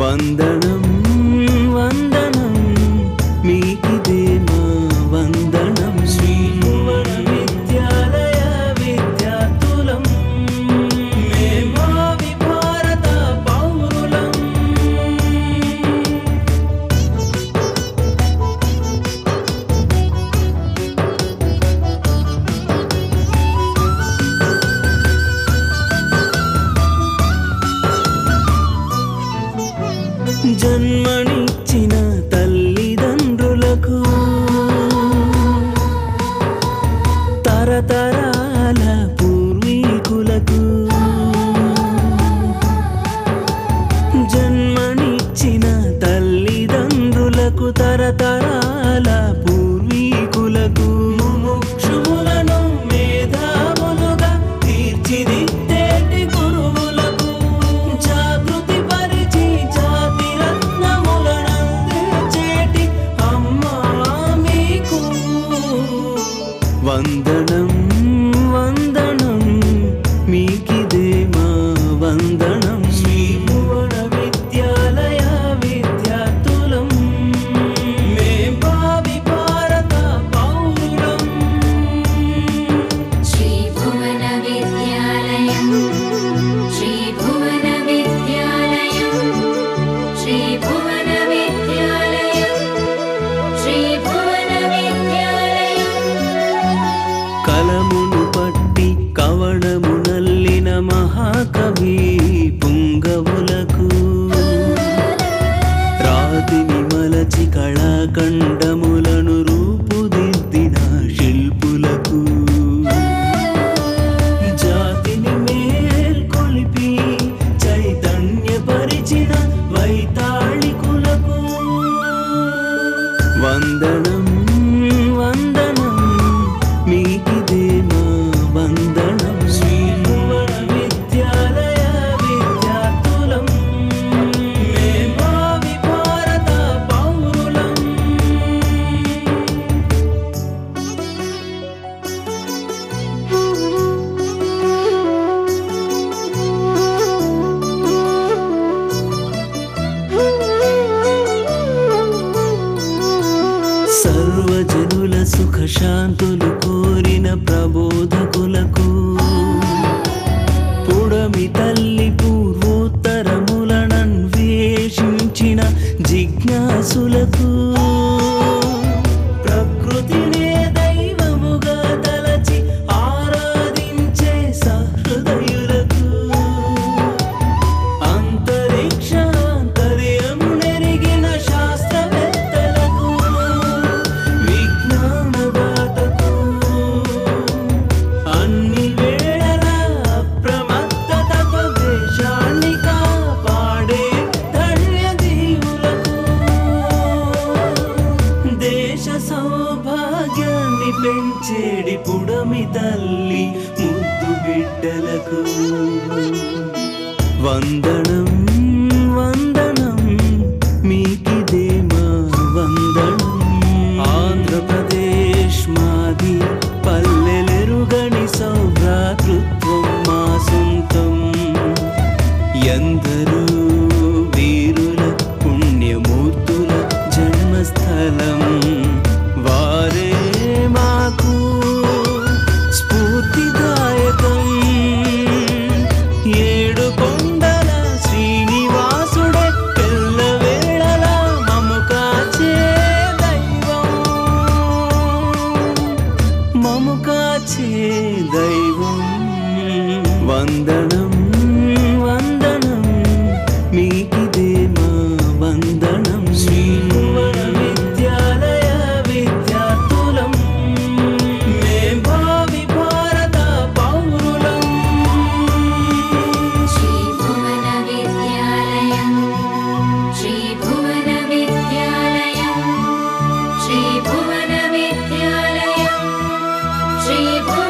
వందనం వందనం మీకిదే మా వందనం. శ్రీ భువన విద్యాలయ విద్యార్థులం మేం భావి భారత పౌరులం. జన్మనిచ్చిన తల్లిదండ్రులకు తరతరాల పూర్వీకులకు జన్మనిచ్చిన తల్లిదండ్రులకు తరతరాల పూర్వీకులకు ముముక్షువులను మేధావులుగా తీర్చిదిద్దేటి గురువులకు జాగృతి పరిచి జాతి రత్నములనందించేటి అమ్మా మీకు వందనం వందనం మీకిదే మా వందనం. శ్రీ భువన విద్యాలయ విద్యార్థులం మేం భావి భారత పౌరులం. శ్రీ భువన విద్యాలయం శ్రీ భువన విద్యాలయం శ్రీ భువన విద్యాలయం శ్రీ భువన విద్యాలయం. కలమును పట్టి కవడము నల్లిన మహాకవి పుంగవులకు రాతిని మలచి కళాఖండములను రూపుదిద్దిన శిల్పులకు జాతిని మేల్కొలిపి చైతన్యపరిచిన వైతాళికులకు వందనం వందనం మీకిదే మా వందనం. శ్రీ భువన విద్యాలయ విద్యార్థులం మేం భావి భారత పౌరులం. సర్వజనుల సుఖశాంతులు కోరిన ప్రబోధకులకు పుడమి తల్లి పూర్వోత్తరములనన్వేషించిన జిజ్ఞాసులకు ప్రకృతినే దైవముగా తలచి ఆరాధించే సహృదయులకు అంతరిక్షాంతర్యమునెరిగిన శాస్త్రవేత్తలకు విజ్ఞానదాతకు అన్ని వేళలా అప్రమత్తతతో దేశాన్ని కాపాడే ధన్యజీవులకు దేశ సౌభాగ్యాన్ని పెంచేడి పుడమి తల్లి ముద్దు బిడ్డలకు వందనం వందనం మీకిదే మా వందనం. ఆంధ్రప్రదేశ్ మాది పల్లెలెరుగని సౌభ్రాతృత్వం మా సొంతం. ఎందరో వీరుల పుణ్యమూర్తుల జన్మస్థలం వారే మాకు స్ఫూర్తిదాయకం. ఏడు కొండల శ్రీనివాసుడే ఎల్లవేళలా మము కాచే దైవం మము కాచే దైవం. వందనం వందనం మీకిదే మా వందనం. శ్రీ భువన విద్యాలయ విద్యార్థులం మేం భావి భారత పౌరులం. శ్రీ భువన విద్యాలయం శ్రీ భువన విద్యాలయం శ్రీ భువన విద్యాలయం శ్రీ భువన